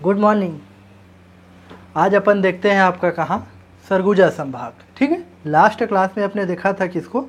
Good morning. आज अपन देखते हैं आपका कहाँ सरगुजा संभाग। ठीक है, लास्ट क्लास में आपने देखा था किसको,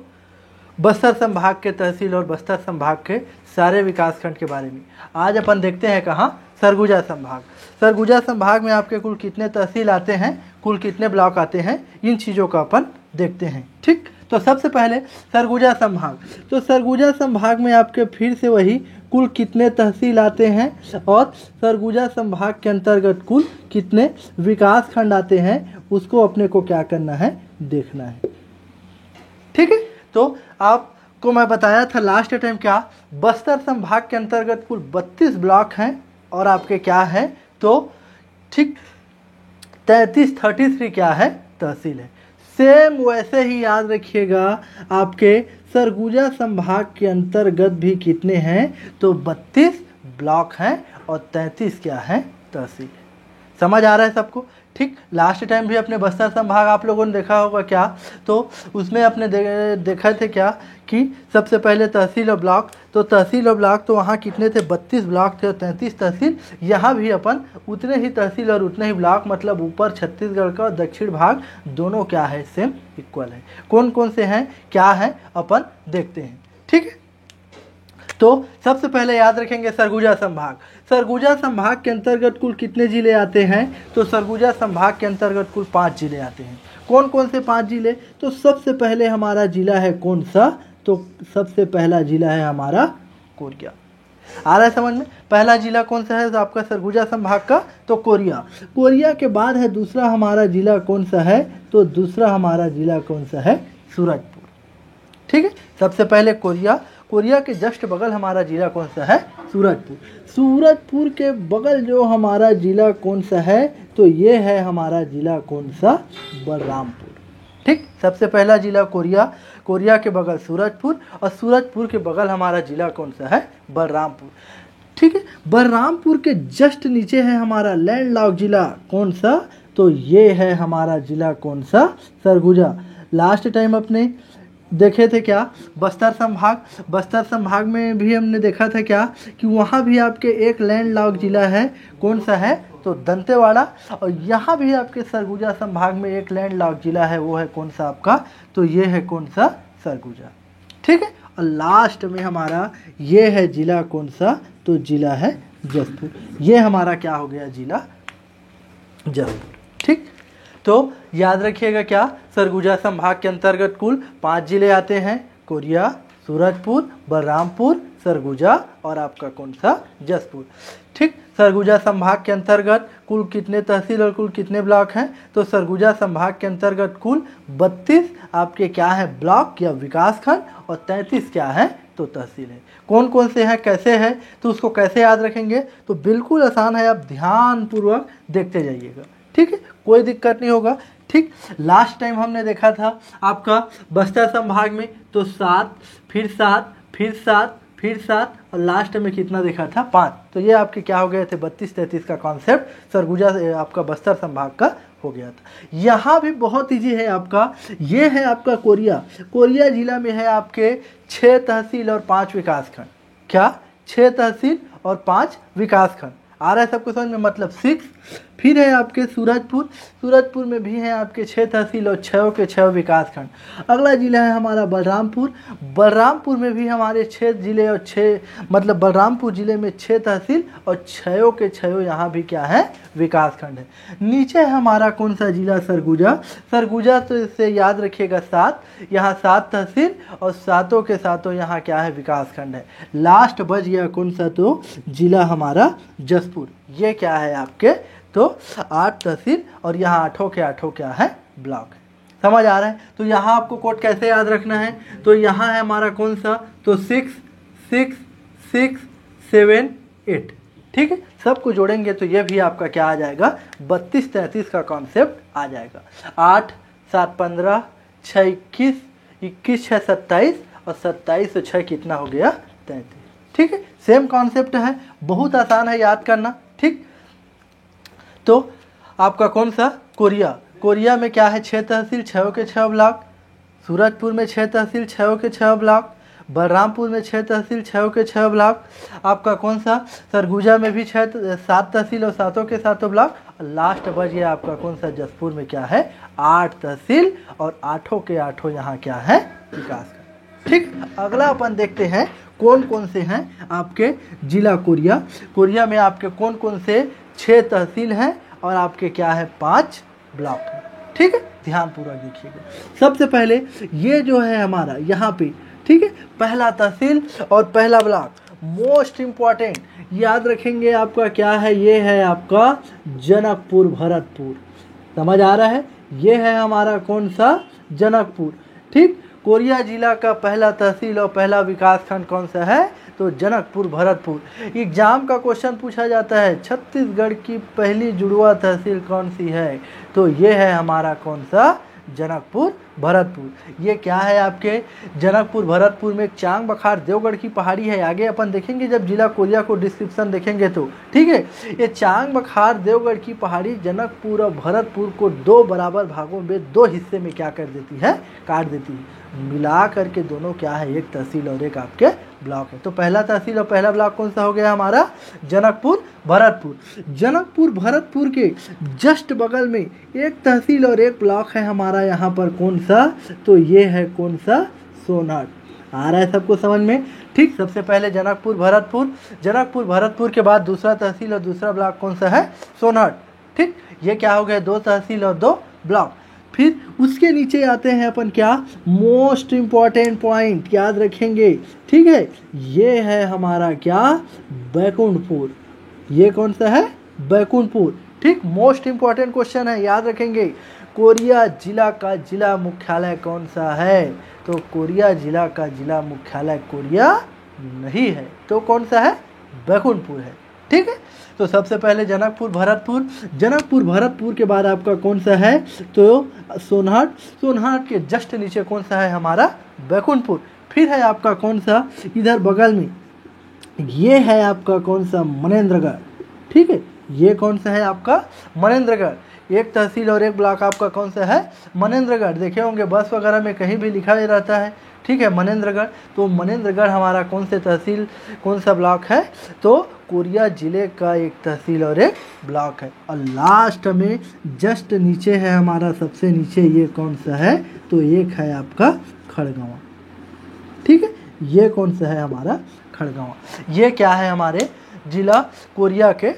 बस्तर संभाग के तहसील और बस्तर संभाग के सारे विकासखंड के बारे में। आज अपन देखते हैं कहाँ सरगुजा संभाग। सरगुजा संभाग में आपके कुल कितने तहसील आते हैं, कुल कितने ब्लॉक आते हैं, इन चीज़ों का अपन देखते हैं। ठीक, तो सबसे पहले सरगुजा संभाग। तो सरगुजा संभाग में आपके फिर से वही कुल कितने तहसील आते हैं और सरगुजा संभाग के अंतर्गत कुल कितने विकास खंड आते हैं, उसको अपने को क्या करना है, देखना है। ठीक है, तो आपको मैं बताया था लास्ट टाइम क्या, बस्तर संभाग के अंतर्गत कुल 32 ब्लॉक हैं और आपके क्या है, तो ठीक 33 क्या है, तहसील है। सेम वैसे ही याद रखिएगा, आपके सरगुजा संभाग के अंतर्गत भी कितने हैं, तो 32 ब्लॉक हैं और 33 क्या है, तहसील है। समझ आ रहा है सबको। ठीक, लास्ट टाइम भी अपने बस्तर संभाग आप लोगों ने देखा होगा क्या, तो उसमें अपने देखा थे क्या कि सबसे पहले तहसील और ब्लॉक। तो तहसील और ब्लॉक तो वहाँ कितने थे, 32 ब्लॉक थे और 33 तहसील। यहाँ भी अपन उतने ही तहसील और उतने ही ब्लॉक, मतलब ऊपर छत्तीसगढ़ का और दक्षिण भाग दोनों क्या है, सेम इक्वल है। कौन कौन से हैं, क्या है, अपन देखते हैं। ठीक है, तो सबसे पहले याद रखेंगे सरगुजा संभाग। सरगुजा संभाग के अंतर्गत कुल कितने जिले आते हैं, तो सरगुजा संभाग के अंतर्गत कुल 5 जिले आते हैं। कौन कौन से 5 जिले, तो सबसे पहले हमारा जिला है कौन सा, तो सबसे पहला जिला है हमारा कोरिया। आ रहा है समझ में, पहला जिला कौन सा है, तो आपका सरगुजा संभाग का, तो कोरिया। कोरिया के बाद है दूसरा हमारा जिला कौन सा है, तो दूसरा हमारा जिला कौन सा है, सूरजपुर। ठीक है, सबसे पहले कोरिया। कोरिया के जस्ट बगल हमारा जिला कौन सा है, सूरजपुर। सूरजपुर के बगल जो हमारा जिला कौन सा है, तो ये है हमारा जिला कौन सा, बलरामपुर। ठीक, सबसे पहला जिला कोरिया, कोरिया के बगल सूरजपुर और सूरजपुर के बगल हमारा जिला कौन सा है, बलरामपुर। ठीक है, बलरामपुर के जस्ट नीचे है हमारा लैंडलॉक जिला कौन सा, तो ये है हमारा जिला कौन सा, सरगुजा। लास्ट टाइम अपने देखे थे क्या, बस्तर संभाग। बस्तर संभाग में भी हमने देखा था क्या कि वहाँ भी आपके एक लैंडलॉक जिला है, कौन सा है, तो दंतेवाड़ा। और यहाँ भी आपके सरगुजा संभाग में एक लैंडलॉक जिला है, वो है कौन सा आपका, तो ये है कौन सा, सरगुजा। ठीक है, और लास्ट में हमारा ये है जिला कौन सा, तो जिला है जसपुर। ये हमारा क्या हो गया, जिला जसपुर। ठीक, तो याद रखिएगा क्या, सरगुजा संभाग के अंतर्गत कुल 5 जिले आते हैं, कोरिया, सूरजपुर, बलरामपुर, सरगुजा और आपका कौन सा, जसपुर। ठीक, सरगुजा संभाग के अंतर्गत कुल कितने तहसील और कुल कितने ब्लॉक हैं, तो सरगुजा संभाग के अंतर्गत कुल 32 आपके क्या है, ब्लॉक या विकास खंड और 33 क्या है, तो तहसील है। कौन कौन से हैं, कैसे है, तो उसको कैसे याद रखेंगे, तो बिल्कुल आसान है, आप ध्यानपूर्वक देखते जाइएगा। ठीक है, कोई दिक्कत नहीं होगा। ठीक, लास्ट टाइम हमने देखा था आपका बस्तर संभाग में, तो 7 फिर 7 फिर 7 फिर 7 और लास्ट में कितना देखा था, 5। तो ये आपके क्या हो गए थे, 32-33 का कॉन्सेप्ट सरगुजा आपका बस्तर संभाग का हो गया था। यहाँ भी बहुत ईजी है आपका, ये है आपका कोरिया। कोरिया जिला में है आपके 6 तहसील और 5 विकास खंड। क्या, 6 तहसील और 5 विकास खंड। आ रहा है सबको समझ में, मतलब 6। फिर है आपके सूरजपुर। सूरजपुर में भी हैं आपके 6 तहसील और 6 के 6 विकास खंड। अगला जिला है हमारा बलरामपुर। बलरामपुर में भी हमारे 6 जिले और 6, मतलब बलरामपुर जिले में 6 तहसील और 6 के 6 यहाँ भी क्या है, विकास खंड है। नीचे है हमारा कौन सा जिला, सरगुजा। सरगुजा तो इससे याद रखिएगा 7, यहाँ 7 तहसील और 7 के 7 यहाँ क्या है, विकास खंड है। लास्ट बच गया कौन सा, तो जिला हमारा जसपुर। ये क्या है आपके, तो 8 तहसील और यहाँ 8 के 8 क्या है, ब्लॉक है। समझ आ रहा है। तो यहाँ आपको कोड कैसे याद रखना है, तो यहाँ है हमारा कौन सा, तो 6 6 6 7 8। ठीक है, सबको जोड़ेंगे तो ये भी आपका क्या आ जाएगा, 32-33 का कॉन्सेप्ट आ जाएगा। 8 7 15 6 21 21 6 27 और 27 से 6 कितना हो गया, 33। ठीक है, सेम कॉन्सेप्ट है, बहुत आसान है याद करना। ठीक, तो आपका कौन सा, कोरिया। कोरिया में क्या है, 6 तहसील 6 के 6 ब्लॉक। सूरजपुर में 6 तहसील 6 के 6 ब्लॉक। बलरामपुर में 6 तहसील, 6 के 6 ब्लॉक। आपका कौन सा, सरगुजा में भी 7 तहसील और 7 के 7 ब्लॉक। लास्ट बच गया आपका कौन सा, जसपुर में क्या है, 8 तहसील और 8 के 8 यहाँ क्या है, विकास खंड। ठीक, अगला अपन देखते हैं कौन कौन से हैं आपके जिला कोरिया। कोरिया में आपके कौन कौन से 6 तहसील हैं और आपके क्या है, 5 ब्लॉक हैं। ठीक है, ध्यानपूर्वक देखिएगा। सबसे पहले ये जो है हमारा यहाँ पे, ठीक है, पहला तहसील और पहला ब्लॉक, मोस्ट इम्पॉर्टेंट याद रखेंगे आपका क्या है, ये है आपका जनकपुर भरतपुर। समझ आ रहा है, ये है हमारा कौन सा, जनकपुर। ठीक, कोरिया जिला का पहला तहसील और पहला विकास खंड कौन सा है, तो जनकपुर भरतपुर। एग्जाम का क्वेश्चन पूछा जाता है, छत्तीसगढ़ की पहली जुड़वा तहसील कौन सी है, तो ये है हमारा कौन सा, जनकपुर भरतपुर। ये क्या है आपके, जनकपुर भरतपुर में एक चांग बखार देवगढ़ की पहाड़ी है। आगे अपन देखेंगे जब जिला कोरिया को डिस्क्रिप्शन देखेंगे तो, ठीक है। ये चांग बखार देवगढ़ की पहाड़ी जनकपुर और भरतपुर को 2 बराबर भागों में 2 हिस्से में क्या कर देती है, काट देती है। मिला करके दोनों क्या है, एक तहसील और एक आपके ब्लॉक है। तो पहला तहसील और पहला ब्लॉक कौन सा हो गया हमारा, जनकपुर भरतपुर। जनकपुर भरतपुर के जस्ट बगल में एक तहसील और एक ब्लॉक है हमारा यहाँ पर कौन सा, तो ये है कौन सा, सोनहट। आ रहा है सबको समझ में। ठीक, सबसे पहले जनकपुर भरतपुर, जनकपुर भरतपुर के बाद दूसरा तहसील और दूसरा ब्लॉक कौन सा है, सोनहट। ठीक, ये क्या हो गया, 2 तहसील और 2 ब्लॉक। फिर उसके नीचे आते हैं अपन क्या, मोस्ट इम्पॉर्टेंट पॉइंट याद रखेंगे, ठीक है, ये है हमारा क्या, बैकुंठपुर। ये कौन सा है, बैकुंठपुर। ठीक, मोस्ट इम्पॉर्टेंट क्वेश्चन है, याद रखेंगे। कोरिया जिला का जिला मुख्यालय कौन सा है, तो कोरिया जिला का जिला मुख्यालय कोरिया नहीं है, तो कौन सा है, बैकुंठपुर है। ठीक है, तो सबसे पहले जनकपुर भरतपुर, जनकपुर भरतपुर के बाद आपका कौन सा है, तो सोनहट, सोनहट के जस्ट नीचे कौन सा है हमारा, बैकुंठपुर। फिर है आपका कौन सा, इधर बगल में ये है आपका कौन सा, मनेंद्रगढ़। ठीक है, ये कौन सा है आपका, मनेंद्रगढ़। एक तहसील और एक ब्लॉक आपका कौन सा है, मनेंद्रगढ़। देखे होंगे बस वगैरह में कहीं भी लिखा ही रहता है। ठीक है, मनेंद्रगढ़। तो मनेंद्रगढ़ हमारा कौन से तहसील, कौन सा ब्लॉक है, तो कोरिया जिले का एक तहसील और एक ब्लॉक है। और लास्ट में जस्ट नीचे है हमारा, सबसे नीचे ये कौन सा है, तो एक है आपका खड़गवां। ठीक है, ये कौन सा है हमारा, खड़गवां। ये क्या है, हमारे जिला कोरिया के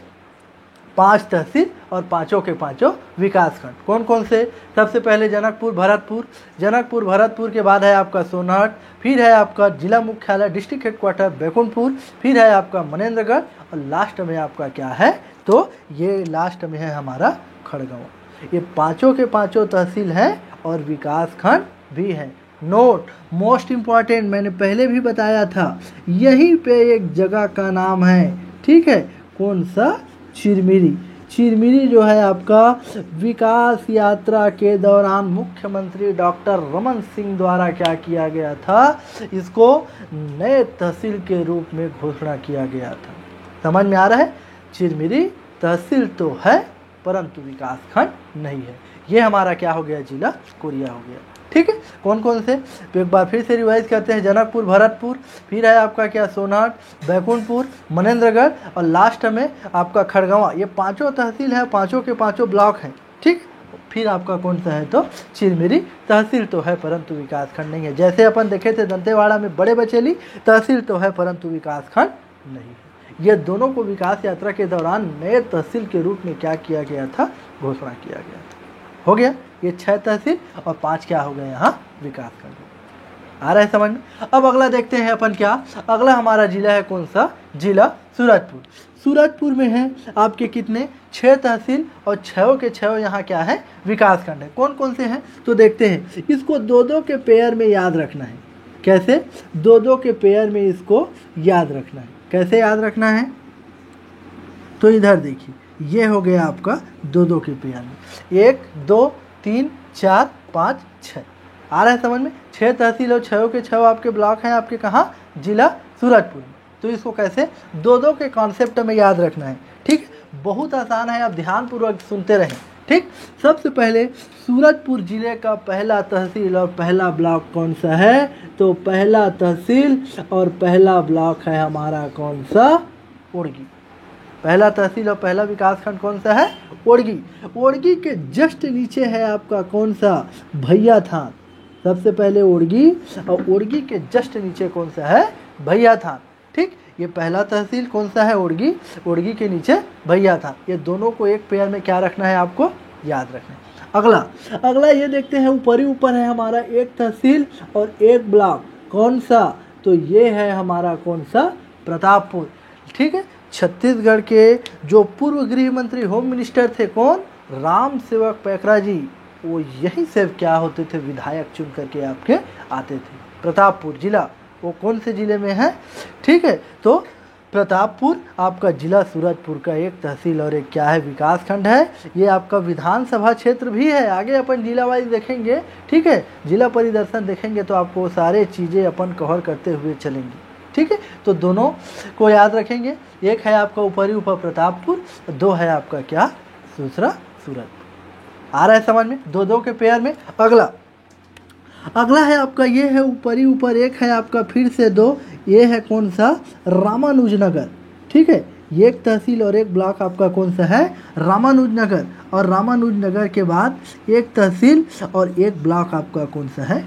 5 तहसील और 5 के 5 विकास खंड। कौन कौन से, सबसे पहले जनकपुर भरतपुर, जनकपुर भरतपुर के बाद है आपका सोनहट, फिर है आपका जिला मुख्यालय डिस्ट्रिक्ट हेडक्वार्टर बैकुंठपुर, फिर है आपका मनेंद्रगढ़ और लास्ट में आपका क्या है, तो ये लास्ट में है हमारा खड़गवां। ये 5 के 5 तहसील हैं और विकास खंड भी हैं। नोट, मोस्ट इम्पॉर्टेंट, मैंने पहले भी बताया था, यहीं पे एक जगह का नाम है, ठीक है, कौन सा, चिरमिरी। चिरमिरी जो है आपका विकास यात्रा के दौरान मुख्यमंत्री डॉक्टर रमन सिंह द्वारा क्या किया गया था, इसको नए तहसील के रूप में घोषणा किया गया था। समझ में आ रहा है, चिरमिरी तहसील तो है परंतु विकास खंड नहीं है। ये हमारा क्या हो गया, जिला कोरिया हो गया। ठीक है, कौन कौन से, तो एक बार फिर से रिवाइज करते हैं। जनकपुर भरतपुर, फिर है आपका क्या, सोनहट, बैकुंठपुर, मनेंद्रगढ़ और लास्ट में आपका खड़गवां। ये 5 तहसील है, 5 के 5 ब्लॉक हैं। ठीक, फिर आपका कौन सा है, तो चिरमिरी तहसील तो है परंतु विकास खंड नहीं है। जैसे अपन देखे थे दंतेवाड़ा में बड़े बचेली, तहसील तो है परंतु विकास खंड नहीं है। ये दोनों को विकास यात्रा के दौरान नए तहसील के रूप में क्या किया गया था, घोषणा किया गया था। हो गया, ये 6 तहसील और 5 क्या हो गए यहाँ, विकास खंड। आ रहा है समझ में। अब अगला देखते हैं अपन क्या, अगला हमारा जिला है कौन सा, जिला सूरजपुर। सूरजपुर में है आपके कितने, 6 तहसील और 6 के 6 यहाँ क्या है, विकास खंड है। कौन कौन से हैं, तो देखते हैं। इसको 2-2 के पेयर में याद रखना है। कैसे, 2-2 के पेयर में इसको याद रखना है। कैसे याद रखना है, तो इधर देखिए, ये हो गया आपका 2-2 के पेयर में, 1 2 3 4 5 6। आ रहा है समझ में। 6 तहसील और 6 के 6 आपके ब्लॉक हैं, आपके कहाँ, जिला सूरजपुर में। तो इसको कैसे 2-2 के कॉन्सेप्ट में याद रखना है। ठीक, बहुत आसान है, आप ध्यानपूर्वक सुनते रहें। ठीक। ठीक, सबसे पहले सूरजपुर जिले का पहला तहसील और पहला ब्लॉक कौन सा है? तो पहला तहसील और पहला ब्लॉक है हमारा कौन सा? ओड़गी। पहला तहसील और पहला विकासखंड कौन सा है? ओड़गी। ओड़गी के जस्ट नीचे है आपका कौन सा? भैया थान। सबसे पहले ओड़गी और ओड़गी के जस्ट नीचे कौन सा है? भैया थान। ठीक, ये पहला तहसील कौन सा है? ओड़गी। ओड़गी के नीचे भैया थान। ये दोनों को एक पेयर में क्या रखना है? आपको याद रखना है। अगला ये देखते हैं, ऊपर है हमारा एक तहसील और एक ब्लॉक कौन सा? तो ये है हमारा कौन सा? प्रतापपुर। ठीक है, छत्तीसगढ़ के जो पूर्व गृह मंत्री होम मिनिस्टर थे कौन? राम सेवक पैकरा जी, वो यहीं से क्या होते थे? विधायक चुन करके आपके आते थे। प्रतापपुर जिला वो कौन से जिले में है? ठीक है, तो प्रतापपुर आपका जिला सूरजपुर का एक तहसील और एक क्या है? विकास खंड है। ये आपका विधानसभा क्षेत्र भी है। आगे अपन जिला वाइज देखेंगे, ठीक है, जिला परिदर्शन देखेंगे तो आपको सारे चीज़ें अपन कवर करते हुए चलेंगे। ठीक है, तो दोनों को याद रखेंगे। एक है आपका ऊपर प्रतापपुर, दो है आपका क्या? दूसरा सूरजपुर। आ रहा है समझ में? दो के पेयर में। अगला है आपका ये है ऊपर एक है आपका फिर से दो, ये है कौन सा? रामानुजनगर। ठीक है, ये एक तहसील और एक ब्लॉक आपका कौन सा है? रामानुजनगर। और रामानुजनगर के बाद एक तहसील और एक ब्लॉक आपका कौन सा है?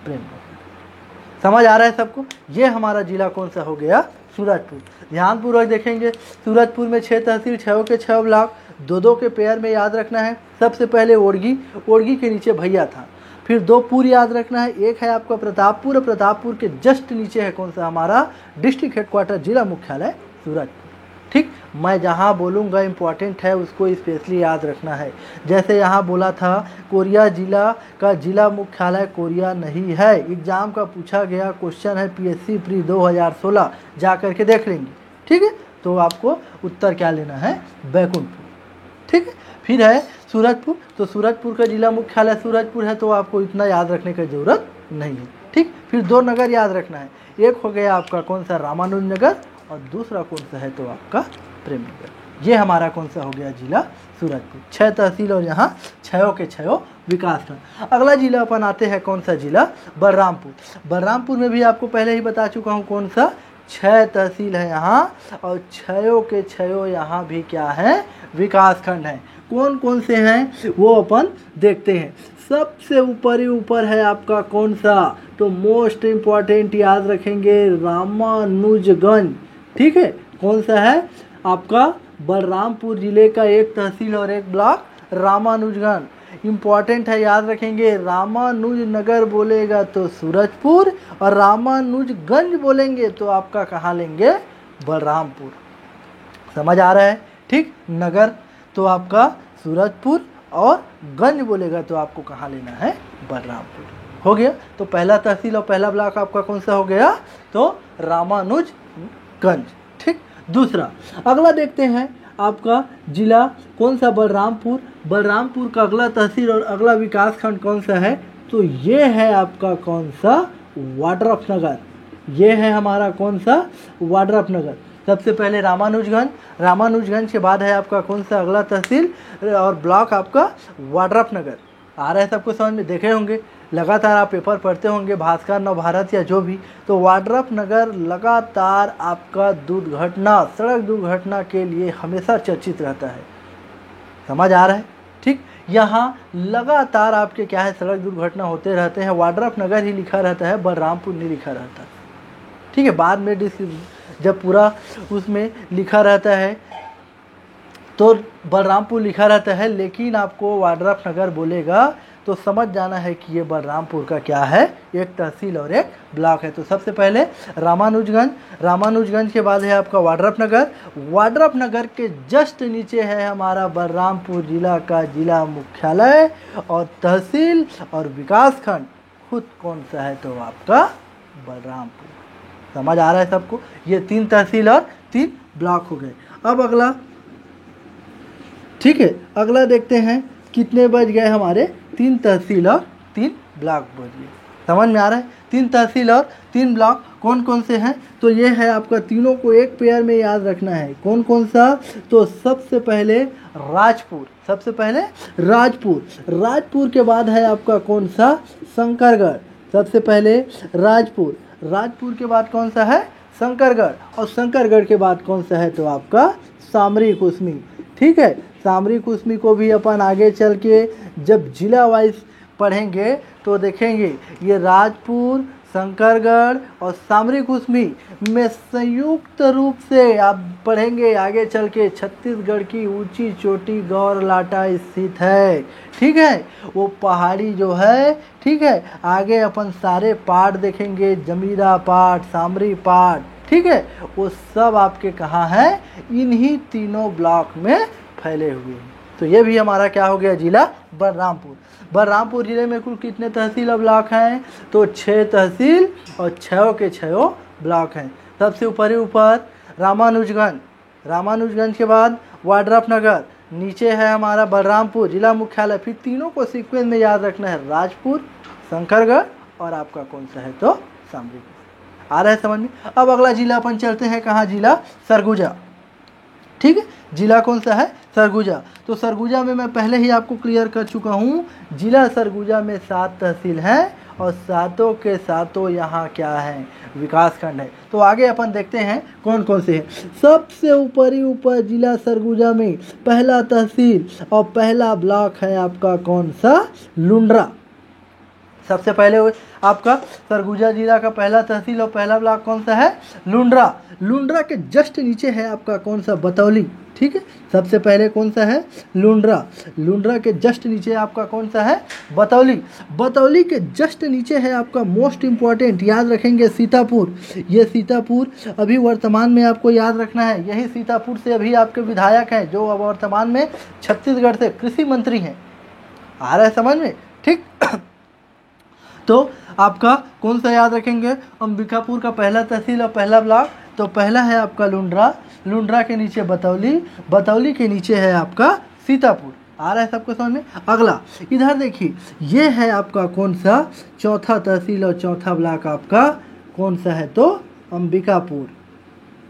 प्रेमनगर। समझ आ रहा है सबको? ये हमारा जिला कौन सा हो गया? सूरजपुर। ध्यानपूर्वक देखेंगे, सूरजपुर में 6 तहसील, 6 के 6 ब्लॉक, दो के पेयर में याद रखना है। सबसे पहले ओड़गी के नीचे भैया था, फिर 2 पुर याद रखना है। एक है आपका प्रतापपुर, प्रतापपुर के जस्ट नीचे है कौन सा? हमारा डिस्ट्रिक्ट हेडक्वार्टर जिला मुख्यालय सूरजपुर। ठीक, मैं जहाँ बोलूँगा इम्पॉर्टेंट है उसको स्पेशली याद रखना है। जैसे यहाँ बोला था कोरिया जिला का जिला मुख्यालय कोरिया नहीं है। एग्जाम का पूछा गया क्वेश्चन है, PSC प्री 2016 जा करके देख लेंगे। ठीक है, तो आपको उत्तर क्या लेना है? बैकुंठपुर। ठीक है, फिर है सूरजपुर, तो सूरजपुर का जिला मुख्यालय सूरजपुर है, तो आपको इतना याद रखने की ज़रूरत नहीं है। ठीक, फिर 2 नगर याद रखना है। एक हो गया आपका कौन सा? रामानुजनगर, और दूसरा कौन सा है? तो आपका प्रेमनगर। ये हमारा कौन सा हो गया? जिला सूरजपुर। 6 तहसील और यहाँ 6 के 6 विकासखंड। अगला जिला अपन आते हैं कौन सा? जिला बलरामपुर। बलरामपुर में भी आपको पहले ही बता चुका हूँ कौन सा? 6 तहसील है यहाँ और 6 के 6 यहाँ भी क्या है? विकासखंड है। कौन कौन से हैं वो अपन देखते हैं। सबसे ऊपर है आपका कौन सा? तो मोस्ट इम्पॉर्टेंट याद रखेंगे, रामानुजगंज। ठीक है, कौन सा है? आपका बलरामपुर जिले का एक तहसील और एक ब्लॉक रामानुजगंज। इम्पॉर्टेंट है, याद रखेंगे। रामानुजनगर बोलेगा तो सूरजपुर, और रामानुजगंज बोलेंगे तो आपका कहाँ लेंगे? बलरामपुर। समझ आ रहा है? ठीक, नगर तो आपका सूरजपुर और गंज बोलेगा तो आपको कहाँ लेना है? बलरामपुर। हो गया, तो पहला तहसील और पहला ब्लॉक आपका कौन सा हो गया? तो रामानुजगंज। ठीक, दूसरा अगला देखते हैं आपका जिला कौन सा? बलरामपुर। बलरामपुर का अगला तहसील और अगला विकासखंड कौन सा है? तो ये है आपका कौन सा? वाड्रफनगर। ये है हमारा कौन सा? वाड्रफनगर। सबसे पहले रामानुजगंज, रामानुजगंज के बाद है आपका कौन सा अगला तहसील और ब्लॉक? आपका वाड्रफनगर। आ रहा है सबको समझ में? देखे होंगे, लगातार आप पेपर पढ़ते होंगे, भास्कर, नवभारत या जो भी, तो वाड्रफनगर लगातार आपका दुर्घटना, सड़क दुर्घटना के लिए हमेशा चर्चित रहता है। समझ आ रहा है? ठीक, यहाँ लगातार आपके क्या है? सड़क दुर्घटना होते रहते हैं। वाड्रफनगर ही लिखा रहता है, बलरामपुर नहीं लिखा रहता। ठीक है, बाद में जब पूरा उसमें लिखा रहता है तो बलरामपुर लिखा रहता है, लेकिन आपको वाड्रफनगर बोलेगा तो समझ जाना है कि ये बलरामपुर का क्या है? एक तहसील और एक ब्लॉक है। तो सबसे पहले रामानुजगंज, रामानुजगंज के बाद है आपका वाड्रफनगर। वाड्रफनगर के जस्ट नीचे है हमारा बलरामपुर जिला का जिला मुख्यालय, और तहसील और विकासखंड खुद कौन सा है? तो आपका बलरामपुर। समझ आ रहा है सबको? ये 3 तहसील और 3 ब्लॉक हो गए। अब अगला, ठीक है, अगला देखते हैं कितने बज गए हमारे? 3 तहसील और 3 ब्लॉक बज गए। समझ में आ रहा है? तीन तहसील और 3 ब्लॉक कौन कौन से हैं? तो ये है आपका, तीनों को एक पेयर में याद रखना है। कौन कौन सा? तो सबसे पहले राजपुर, सबसे पहले राजपुर, राजपुर के बाद है आपका कौन सा? शंकरगढ़। सबसे पहले राजपुर, राजपुर के बाद कौन सा है? शंकरगढ़, और शंकरगढ़ के बाद कौन सा है? तो आपका सामरी कुसमी। ठीक है, सामरी कुसमी को भी अपन आगे चल के जब जिला वाइज पढ़ेंगे तो देखेंगे ये राजपुर, शंकरगढ़ और सामरी कुसमी में संयुक्त रूप से आप पढ़ेंगे आगे चल के छत्तीसगढ़ की ऊंची चोटी गौरलाटा स्थित है। ठीक है, वो पहाड़ी जो है, ठीक है, आगे अपन सारे पार्ट देखेंगे, जमीरा पार्ट, सामरी पार्ट, ठीक है, वो सब आपके कहाँ हैं? इन्हीं तीनों ब्लॉक में फैले हुए हैं। तो ये भी हमारा क्या हो गया? जिला बलरामपुर। बलरामपुर जिले में कुल कितने तहसील और ब्लॉक हैं? तो 6 तहसील और 6 के 6 ब्लॉक हैं। सबसे ऊपर ही ऊपर रामानुजगंज, रामानुजगंज के बाद वाड्रफनगर, नीचे है हमारा बलरामपुर जिला मुख्यालय। फिर तीनों को सीक्वेंस में याद रखना है, राजपुर, शंकरगढ़ और आपका कौन सा है? तो सामरी। आ रहा है समझ में? अब अगला जिला अपन चलते हैं कहाँ? जिला सरगुजा। ठीक है, जिला कौन सा है? सरगुजा। तो सरगुजा में मैं पहले ही आपको क्लियर कर चुका हूँ, जिला सरगुजा में 7 तहसील हैं और सातों के सातों यहाँ क्या हैं? विकास खंड है। तो आगे अपन देखते हैं कौन कौन से हैं। सबसे ऊपरी ऊपर जिला सरगुजा में पहला तहसील और पहला ब्लॉक है आपका कौन सा? लुंड्रा। सबसे पहले आपका सरगुजा जिला का पहला तहसील और पहला ब्लॉक कौन सा है? लुंड्रा। लुंड्रा के जस्ट नीचे है आपका कौन सा? बतौली। ठीक है, सबसे पहले कौन सा है? लुंड्रा। लुंड्रा के जस्ट नीचे आपका कौन सा है? बतौली। बतौली के जस्ट नीचे है आपका मोस्ट इम्पॉर्टेंट, याद रखेंगे, सीतापुर। ये सीतापुर अभी वर्तमान में आपको याद रखना है, यही सीतापुर से अभी आपके विधायक हैं जो अब वर्तमान में छत्तीसगढ़ से कृषि मंत्री हैं। आ रहा है समझ में? ठीक। तो आपका कौन सा याद रखेंगे? अंबिकापुर का पहला तहसील और पहला ब्लॉक। तो पहला है आपका लुंड्रा, लुंड्रा के नीचे बतौली, बतौली के नीचे है आपका सीतापुर। आ रहा है सबको समझ में? अगला इधर देखिए, ये है आपका कौन सा? चौथा तहसील और चौथा ब्लॉक आपका कौन सा है? तो अंबिकापुर।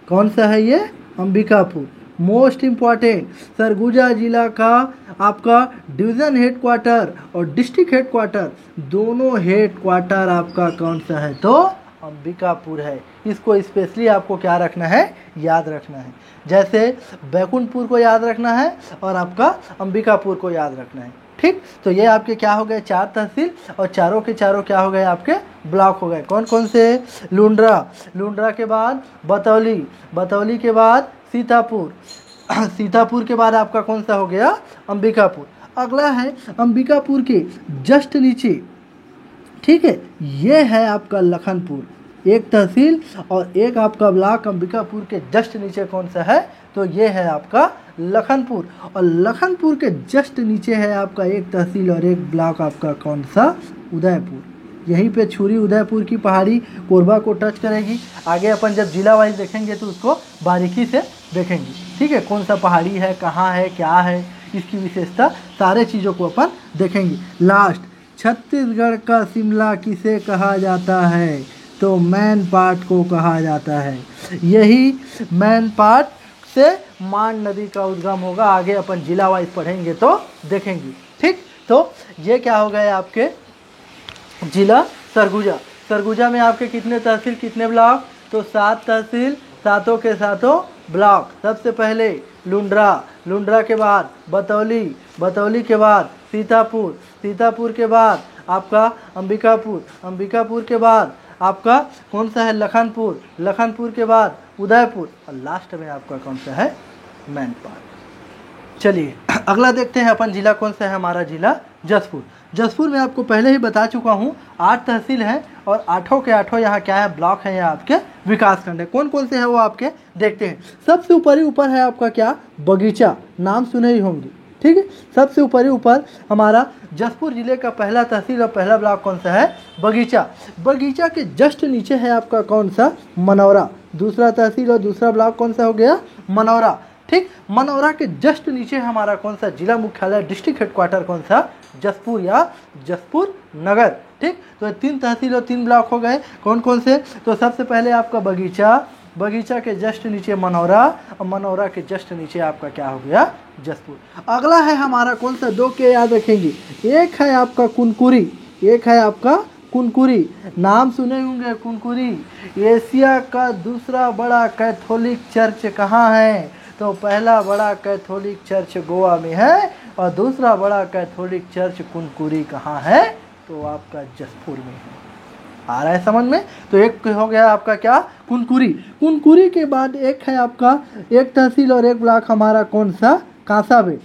कौन सा है ये? अंबिकापुर। मोस्ट इम्पॉर्टेंट, सरगुजा जिला का आपका डिवीज़न हेडक्वार्टर और डिस्ट्रिक्ट हेडक्वार्टर, दोनों हेडक्वार्टर आपका कौन सा है? तो अंबिकापुर है। इसको स्पेशली आपको क्या रखना है? याद रखना है। जैसे बैकुंठपुर को याद रखना है और आपका अंबिकापुर को याद रखना है। ठीक, तो ये आपके क्या हो गए? 4 तहसील और चारों के चारों क्या हो गए? आपके ब्लॉक हो गए। कौन कौन से? लुंड्रा, लुंड्रा के बाद बतौली, बतौली के बाद सीतापुर, सीतापुर के बाद आपका कौन सा हो गया? अंबिकापुर। अगला है अंबिकापुर के जस्ट नीचे, ठीक है, ये है आपका लखनपुर। एक तहसील और एक आपका ब्लॉक अंबिकापुर के जस्ट नीचे कौन सा है? तो ये है आपका लखनपुर। और लखनपुर के जस्ट नीचे है आपका एक तहसील और एक ब्लॉक आपका कौन सा? उदयपुर। यहीं पे छुरी उदयपुर की पहाड़ी कोरबा को टच करेगी। आगे अपन जब जिला वाइज देखेंगे तो उसको बारीकी से देखेंगे। ठीक है, कौन सा पहाड़ी है, कहाँ है, क्या है, इसकी विशेषता, सारे चीज़ों को अपन देखेंगे। लास्ट, छत्तीसगढ़ का शिमला किसे कहा जाता है? तो मैन पाट को कहा जाता है। यही मैन पाट से मान नदी का उद्गम होगा। आगे अपन जिला वाइज पढ़ेंगे तो देखेंगे। ठीक, तो ये क्या हो गए आपके? जिला सरगुजा। सरगुजा में आपके कितने तहसील, कितने ब्लॉक? तो 7 तहसील, सातों के सातों ब्लॉक। सबसे पहले लुंड्रा, लुंड्रा के बाद बतौली, बतौली के बाद सीतापुर, सीतापुर के बाद आपका अंबिकापुर, अंबिकापुर के बाद आपका कौन सा है? लखनपुर, लखनपुर के बाद उदयपुर और लास्ट में आपका कौन सा है? मैनपाट। चलिए अगला देखते हैं अपन जिला कौन सा है? हमारा जिला जसपुर। जसपुर में आपको पहले ही बता चुका हूँ 8 तहसील हैं और 8 के 8 यहाँ क्या है? ब्लॉक है या आपके विकास खंड है। कौन कौन से हैं वो आपके देखते हैं। सबसे ऊपर ही ऊपर है आपका क्या? बगीचा, नाम सुने ही होंगे। ठीक है, सबसे ऊपर ही ऊपर हमारा जसपुर जिले का पहला तहसील और पहला ब्लॉक कौन सा है? बगीचा। बगीचा के जस्ट नीचे है आपका कौन सा? मनौरा। दूसरा तहसील और दूसरा ब्लॉक कौन सा हो गया? मनौरा। ठीक, मनौरा के जस्ट नीचे हमारा कौन सा? जिला मुख्यालय, डिस्ट्रिक्ट हेडक्वार्टर कौन सा? जसपुर या जसपुर नगर। ठीक। तो 3 तहसील और 3 ब्लॉक हो गए। कौन कौन से? तो सबसे पहले आपका बगीचा, बगीचा के जस्ट नीचे मनौरा, और मनौरा के जस्ट नीचे आपका क्या हो गया? जसपुर। अगला है हमारा कौन सा? 2 के याद रखेंगे। एक है आपका कुनकुरी, एक है आपका कुनकुरी। नाम सुने होंगे कुनकुरी। एशिया का दूसरा बड़ा कैथोलिक चर्च कहाँ है? तो पहला बड़ा कैथोलिक चर्च गोवा में है, और दूसरा बड़ा कैथोलिक चर्च कुनकुरी कहाँ है? तो आपका जसपुर में है। आ रहा है समझ में? तो एक हो गया आपका क्या? कुनकुरी। कुनकुरी के बाद एक है आपका, एक तहसील और एक ब्लॉक हमारा कौन सा? कांसाबेल।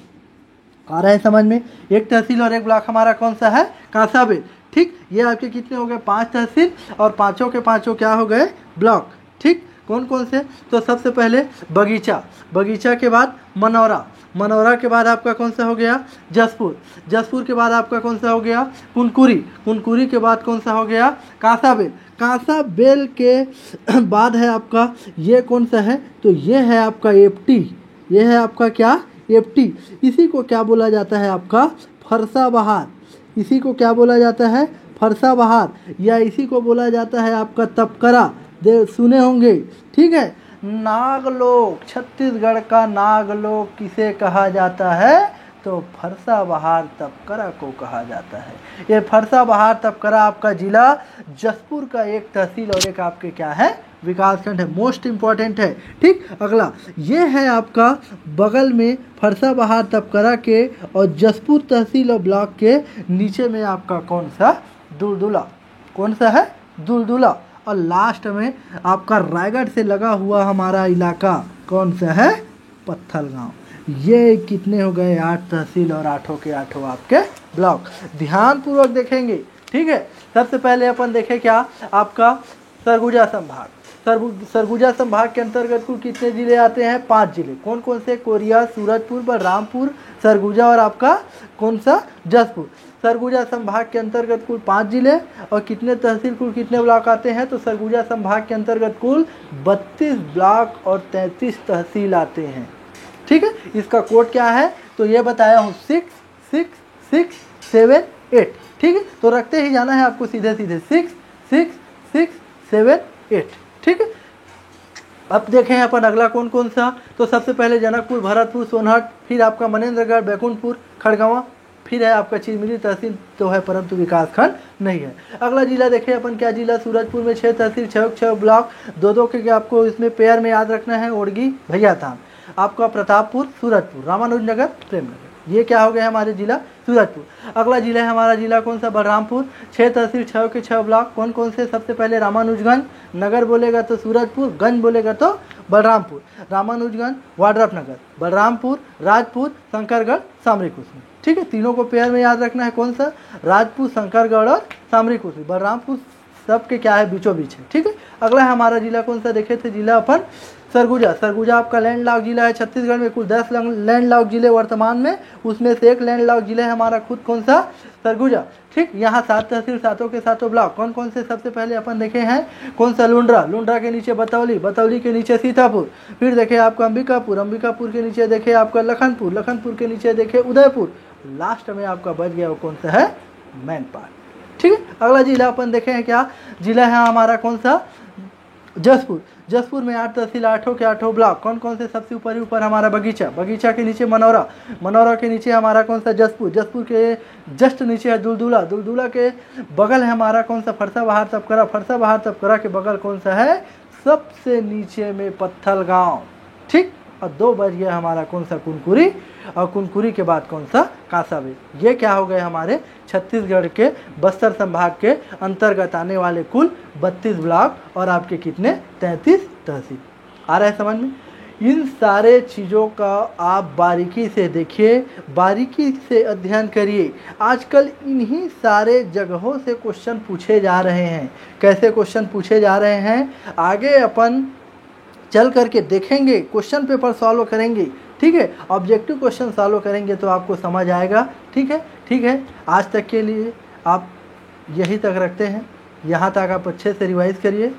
आ रहा है समझ में? एक तहसील और एक ब्लॉक हमारा कौन सा है? कांसाबेल। ठीक। ये आपके कितने हो गए? 5 तहसील, और पांचों के पांचों क्या हो गए? ब्लॉक। ठीक। कौन कौन से? तो सबसे पहले बगीचा, बगीचा के बाद मनौरा, मनौरा के बाद आपका कौन सा हो गया? जसपुर, जसपुर के बाद आपका कौन सा हो गया? कुनकुरी, कुनकुरी के बाद कौन सा हो गया? कांसाबेल, कांसाबेल के बाद है आपका ये कौन सा है? तो ये है आपका एप्टी। ये है आपका क्या? एप्टी। इसी को क्या बोला जाता है? आपका फरसा बहार। इसी को क्या बोला जाता है? फरसा बहार, या इसी को बोला जाता है आपका तपकरा। सुने होंगे। ठीक है। नागलोक, छत्तीसगढ़ का नागलोक किसे कहा जाता है? तो फरसा बहार तपकरा को कहा जाता है। ये फरसा बहार तपकरा आपका जिला जसपुर का एक तहसील और एक आपके क्या है? विकासखंड है। मोस्ट इंपॉर्टेंट है। ठीक। अगला ये है आपका बगल में फरसा बहार तपकरा के और जसपुर तहसील और ब्लॉक के नीचे में आपका कौन सा? दुलदुला। कौन सा है? दुलदुला। और लास्ट में आपका रायगढ़ से लगा हुआ हमारा इलाका कौन सा है? पत्थलगांव। ये कितने हो गए? 8 तहसील और 8 के 8 आपके ब्लॉक। ध्यान पूर्वक देखेंगे। ठीक है। सबसे पहले अपन देखें क्या? आपका सरगुजा संभाग। सरगुजा संभाग के अंतर्गत कुल कितने जिले आते हैं? 5 जिले। कौन कौन से? कोरिया, सूरजपुर, बलरामपुर, सरगुजा और आपका कौन सा? जसपुर। सरगुजा संभाग के अंतर्गत कुल 5 जिले, और कितने तहसील, कुल कितने ब्लॉक आते हैं? तो सरगुजा संभाग के अंतर्गत कुल 32 ब्लॉक और 33 तहसील आते हैं। ठीक है। इसका कोड क्या है? तो ये बताया हूँ 6 6 6 7 8। ठीक है। तो रखते ही जाना है आपको सीधे सीधे 6 6 6 7 8। ठीक है। अब देखें अपन अगला कौन कौन सा? तो सबसे पहले जनकपुर, भरतपुर, सोनहट, फिर आपका मनेंद्रगढ़, बैकुंठपुर, खड़गवां, फिर है आपका चिरमिरी तहसील तो है परंतु विकासखंड नहीं है। अगला जिला देखें अपन क्या जिला? सूरजपुर में 6 तहसील, 6 ब्लॉक, 2 के आपको इसमें पेयर में याद रखना है। ओडगी, भैयाथान, आपका प्रतापपुर, सूरजपुर, रामानुजनगर, प्रेमनगर। ये क्या हो गया हमारे जिला? सूरजपुर। अगला जिला है हमारा जिला कौन सा? बलरामपुर। 6 तहसील, 6 के 6 ब्लॉक। कौन कौन से? सबसे पहले रामानुजगंज, नगर बोलेगा तो सूरजपुर, गंज बोलेगा तो बलरामपुर। रामानुजगंज, वाड्रफनगर, बलरामपुर, राजपुर, शंकरगढ़, सामरी कुसमी। ठीक है। तीनों को पेयर में याद रखना है। कौन सा? राजपुर, शंकरगढ़ और सामरी कुसमी। बलरामपुर सबके क्या है? बीचों बीच है। ठीक है। अगला है हमारा जिला कौन सा? देखे थे जिला अपन सरगुजा। सरगुजा आपका लैंड लॉक जिला है। छत्तीसगढ़ में कुल 10 लैंड लॉक जिले वर्तमान में, उसमें से एक लैंड लॉक जिला है हमारा खुद कौन सा? सरगुजा। ठीक। यहाँ 7 तहसील, 7 के 7 ब्लॉक। कौन कौन से? सबसे पहले अपन देखे हैं कौन सा? लुंड्रा, लुंड्रा के नीचे बतौली, बतौली के नीचे सीतापुर, फिर देखे आपका अंबिकापुर, अंबिकापुर के नीचे देखे आपका लखनपुर, लखनपुर के नीचे देखे उदयपुर, लास्ट में आपका बच गया वो कौन सा है? मैनपाट। ठीक है। अगला जिला अपन देखे हैं क्या? जिला है हमारा कौन सा? जसपुर। जसपुर में 8 तहसील, 8 के 8 ब्लॉक। कौन कौन से? सबसे ऊपर ही ऊपर हमारा बगीचा, बगीचा के नीचे मनौरा, मनौरा के नीचे हमारा कौन सा? जसपुर, जसपुर के जस्ट नीचे है दुलदुला, दुलदुला के बगल है हमारा कौन सा? फरसा बहार तपकरा, फरसा बहार तपकरा के बगल कौन सा है? सबसे नीचे में पत्थलगांव। ठीक। और 2 बज गया हमारा कौन सा? कुनकुरी, और कुनकुरी के बाद कौन सा? कांसाबेल। ये क्या हो गए हमारे छत्तीसगढ़ के बस्तर संभाग के अंतर्गत आने वाले कुल 32 ब्लॉक और आपके कितने? 33 तहसील। आ रहा है समझ में? इन सारे चीज़ों का आप बारीकी से देखिए, बारीकी से अध्ययन करिए। आजकल इन्हीं सारे जगहों से क्वेश्चन पूछे जा रहे हैं। कैसे क्वेश्चन पूछे जा रहे हैं आगे अपन चल करके देखेंगे, क्वेश्चन पेपर सॉल्व करेंगे। ठीक है। ऑब्जेक्टिव क्वेश्चन सॉल्व करेंगे तो आपको समझ आएगा। ठीक है। ठीक है। आज तक के लिए आप यही तक रखते हैं। यहाँ तक आप अच्छे से रिवाइज करिए।